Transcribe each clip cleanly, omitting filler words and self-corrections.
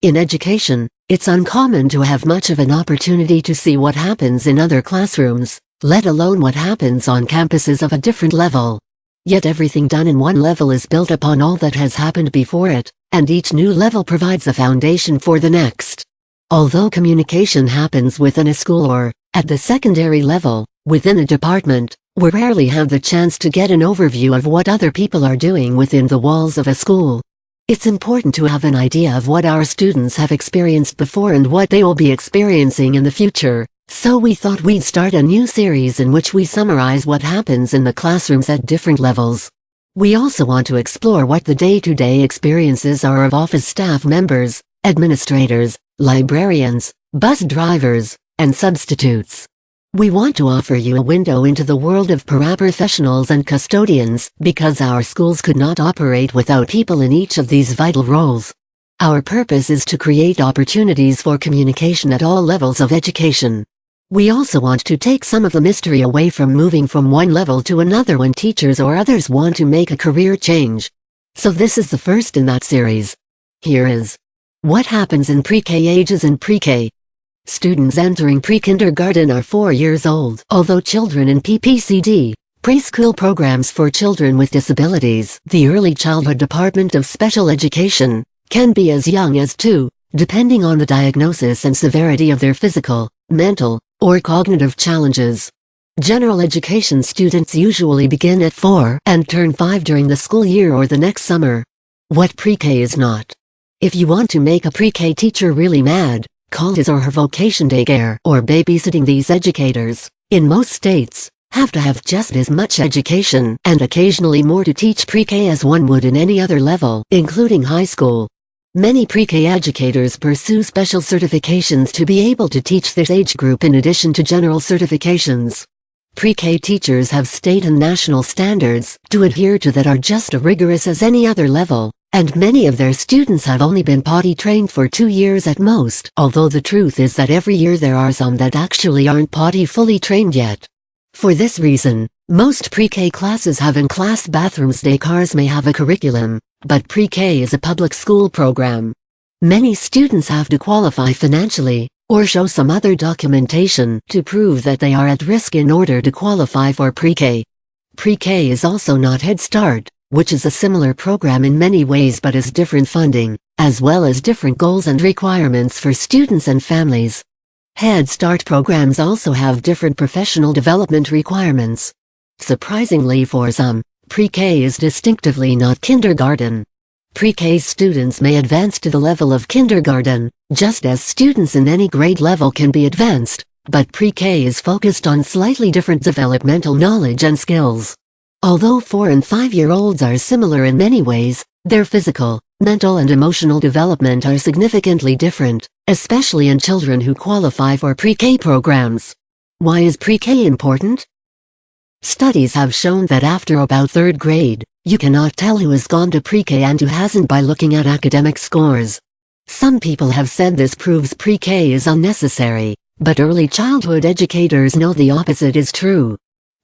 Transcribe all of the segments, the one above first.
In education, it's uncommon to have much of an opportunity to see what happens in other classrooms, let alone what happens on campuses of a different level. Yet everything done in one level is built upon all that has happened before it, and each new level provides a foundation for the next. Although communication happens within a school or, at the secondary level, within a department, we rarely have the chance to get an overview of what other people are doing within the walls of a school. It's important to have an idea of what our students have experienced before and what they will be experiencing in the future, so we thought we'd start a new series in which we summarize what happens in the classrooms at different levels. We also want to explore what the day-to-day experiences are of office staff members, administrators, librarians, bus drivers, and substitutes. We want to offer you a window into the world of paraprofessionals and custodians, because our schools could not operate without people in each of these vital roles. Our purpose is to create opportunities for communication at all levels of education. We also want to take some of the mystery away from moving from one level to another when teachers or others want to make a career change. So this is the first in that series. Here is what happens in pre-K ages in pre-K. Students entering pre-kindergarten are 4 years old. Although children in PPCD, preschool programs for children with disabilities, the Early Childhood Department of Special Education, can be as young as 2, depending on the diagnosis and severity of their physical, mental, or cognitive challenges. General education students usually begin at 4 and turn 5 during the school year or the next summer. What pre-K is not. If you want to make a pre-K teacher really mad, call his or her vocation daycare or babysitting. These educators, in most states, have to have just as much education and occasionally more to teach pre-K as one would in any other level, including high school. Many pre-K educators pursue special certifications to be able to teach this age group in addition to general certifications. Pre-K teachers have state and national standards to adhere to that are just as rigorous as any other level, and many of their students have only been potty trained for 2 years at most, although the truth is that every year there are some that actually aren't potty fully trained yet. For this reason, most pre-K classes have in-class bathrooms. Daycares may have a curriculum, but pre-K is a public school program. Many students have to qualify financially, or show some other documentation to prove that they are at risk in order to qualify for pre-K. Pre-K is also not Head Start, which is a similar program in many ways but has different funding, as well as different goals and requirements for students and families. Head Start programs also have different professional development requirements. Surprisingly for some, pre-K is distinctively not kindergarten. Pre-K students may advance to the level of kindergarten, just as students in any grade level can be advanced, but pre-K is focused on slightly different developmental knowledge and skills. Although 4 and 5-year-olds are similar in many ways, their physical, mental and emotional development are significantly different, especially in children who qualify for pre-K programs. Why is pre-K important? Studies have shown that after about 3rd grade, you cannot tell who has gone to pre-K and who hasn't by looking at academic scores. Some people have said this proves pre-K is unnecessary, but early childhood educators know the opposite is true.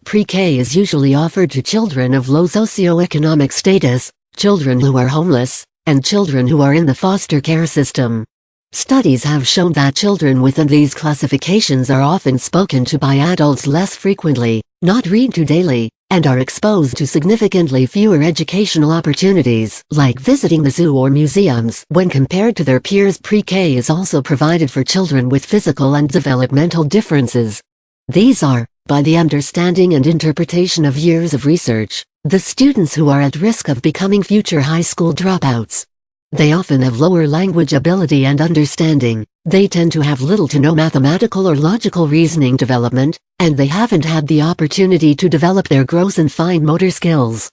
Pre-K is usually offered to children of low socioeconomic status, children who are homeless, and children who are in the foster care system. Studies have shown that children within these classifications are often spoken to by adults less frequently, not read to daily, and are exposed to significantly fewer educational opportunities, like visiting the zoo or museums, when compared to their peers. Pre-K is also provided for children with physical and developmental differences. These are, by the understanding and interpretation of years of research, the students who are at risk of becoming future high school dropouts. They often have lower language ability and understanding, they tend to have little to no mathematical or logical reasoning development, and they haven't had the opportunity to develop their gross and fine motor skills.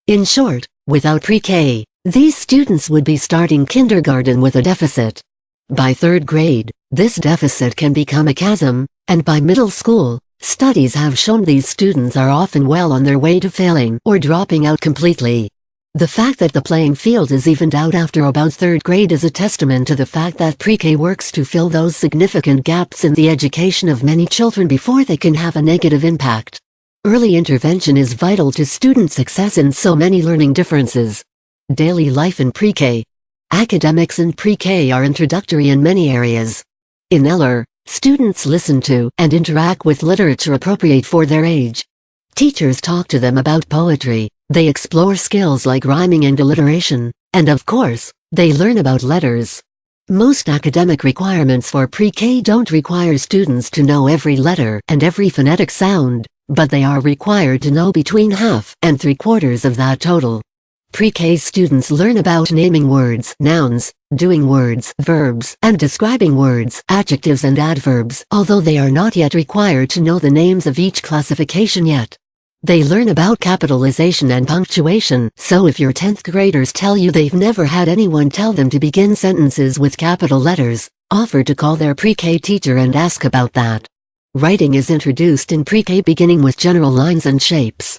In short, without pre-K, these students would be starting kindergarten with a deficit. By 3rd grade, this deficit can become a chasm, and by middle school, studies have shown these students are often well on their way to failing or dropping out completely. The fact that the playing field is evened out after about 3rd grade is a testament to the fact that pre-K works to fill those significant gaps in the education of many children before they can have a negative impact. Early intervention is vital to student success in so many learning differences. Daily life in pre-K. Academics in pre-K are introductory in many areas. In Eller, students listen to and interact with literature appropriate for their age. Teachers talk to them about poetry, they explore skills like rhyming and alliteration, and of course, they learn about letters. Most academic requirements for pre-K don't require students to know every letter and every phonetic sound, but they are required to know between half and three-quarters of that total. Pre-K students learn about naming words, nouns, doing words, verbs, and describing words, adjectives and adverbs, although they are not yet required to know the names of each classification yet. They learn about capitalization and punctuation, so if your 10th graders tell you they've never had anyone tell them to begin sentences with capital letters, offer to call their pre-K teacher and ask about that. Writing is introduced in pre-K beginning with general lines and shapes.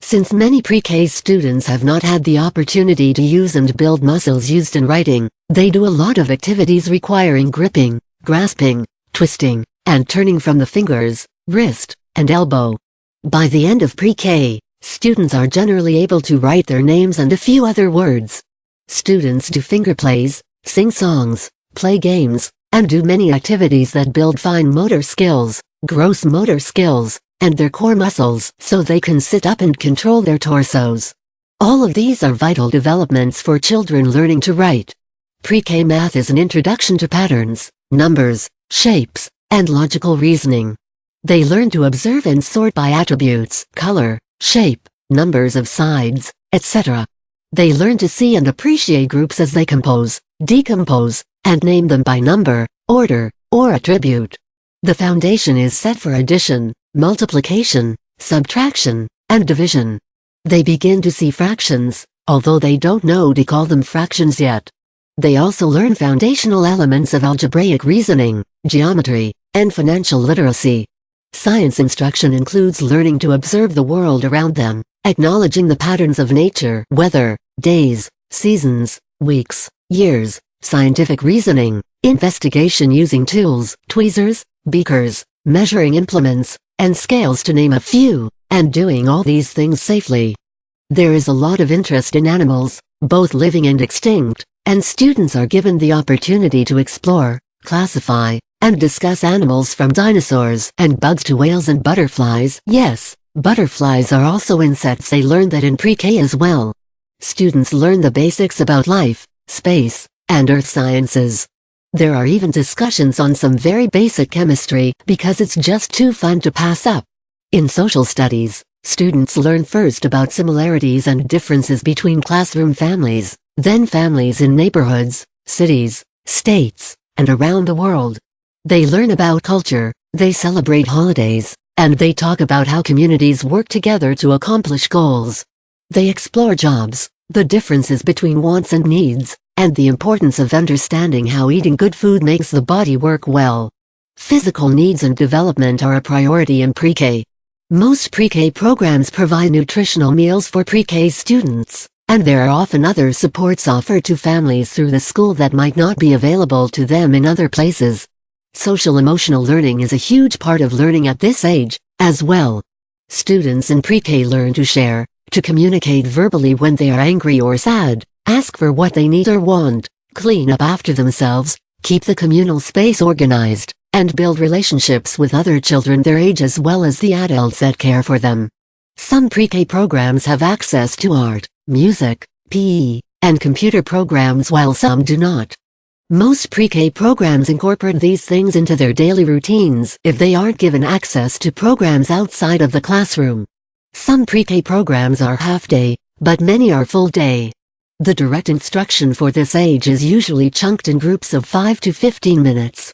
Since many pre-K students have not had the opportunity to use and build muscles used in writing, they do a lot of activities requiring gripping, grasping, twisting, and turning from the fingers, wrist, and elbow. By the end of pre-K, students are generally able to write their names and a few other words. Students do finger plays, sing songs, play games, and do many activities that build fine motor skills, gross motor skills, and their core muscles so they can sit up and control their torsos. All of these are vital developments for children learning to write. Pre-K math is an introduction to patterns, numbers, shapes, and logical reasoning. They learn to observe and sort by attributes, color, shape, numbers of sides, etc. They learn to see and appreciate groups as they compose, decompose, and name them by number, order, or attribute. The foundation is set for addition, multiplication, subtraction, and division. They begin to see fractions, although they don't know to call them fractions yet. They also learn foundational elements of algebraic reasoning, geometry, and financial literacy. Science instruction includes learning to observe the world around them, acknowledging the patterns of nature, weather, days, seasons, weeks, years, scientific reasoning, investigation using tools, tweezers, beakers, measuring implements, and scales to name a few, and doing all these things safely. There is a lot of interest in animals, both living and extinct, and students are given the opportunity to explore, classify, and discuss animals from dinosaurs and bugs to whales and butterflies. Yes, butterflies are also insects. They learn that in pre-K as well. Students learn the basics about life, space, and earth sciences. There are even discussions on some very basic chemistry because it's just too fun to pass up. In social studies, students learn first about similarities and differences between classroom families, then families in neighborhoods, cities, states, and around the world. They learn about culture, they celebrate holidays, and they talk about how communities work together to accomplish goals. They explore jobs, the differences between wants and needs, and the importance of understanding how eating good food makes the body work well. Physical needs and development are a priority in pre-K. Most pre-K programs provide nutritional meals for pre-K students, and there are often other supports offered to families through the school that might not be available to them in other places. Social-emotional learning is a huge part of learning at this age, as well. Students in pre-K learn to share, to communicate verbally when they are angry or sad, ask for what they need or want, clean up after themselves, keep the communal space organized, and build relationships with other children their age as well as the adults that care for them. Some pre-K programs have access to art, music, PE, and computer programs while some do not. Most pre-K programs incorporate these things into their daily routines if they aren't given access to programs outside of the classroom. Some pre-K programs are half-day, but many are full-day. The direct instruction for this age is usually chunked in groups of 5 to 15 minutes.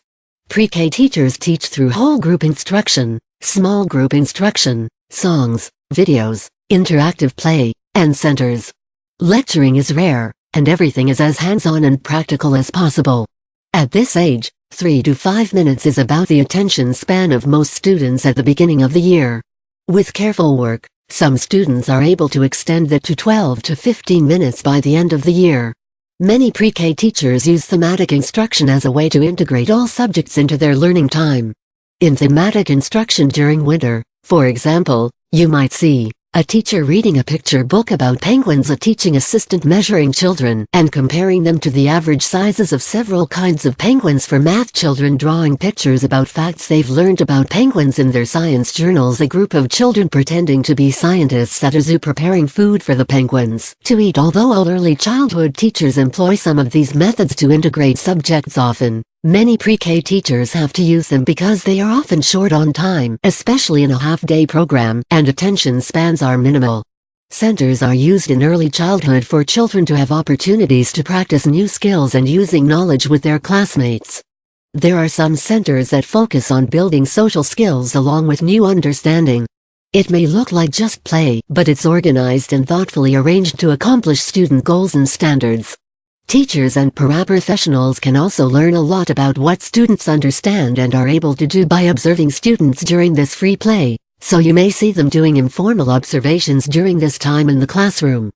Pre-K teachers teach through whole group instruction, small group instruction, songs, videos, interactive play, and centers. Lecturing is rare, and everything is as hands-on and practical as possible. At this age, 3 to 5 minutes is about the attention span of most students at the beginning of the year. With careful work, some students are able to extend that to 12 to 15 minutes by the end of the year. Many pre-K teachers use thematic instruction as a way to integrate all subjects into their learning time. In thematic instruction during winter, for example, you might see A teacher reading a picture book about penguins, a teaching assistant measuring children and comparing them to the average sizes of several kinds of penguins for math children, drawing pictures about facts they've learned about penguins in their science journals, a group of children pretending to be scientists at a zoo preparing food for the penguins to eat. Although all early childhood teachers employ some of these methods to integrate subjects, often many pre-K teachers have to use them because they are often short on time, especially in a half-day program, and attention spans are minimal. Centers are used in early childhood for children to have opportunities to practice new skills and using knowledge with their classmates. There are some centers that focus on building social skills along with new understanding. It may look like just play, but it's organized and thoughtfully arranged to accomplish student goals and standards. Teachers and paraprofessionals can also learn a lot about what students understand and are able to do by observing students during this free play, so you may see them doing informal observations during this time in the classroom.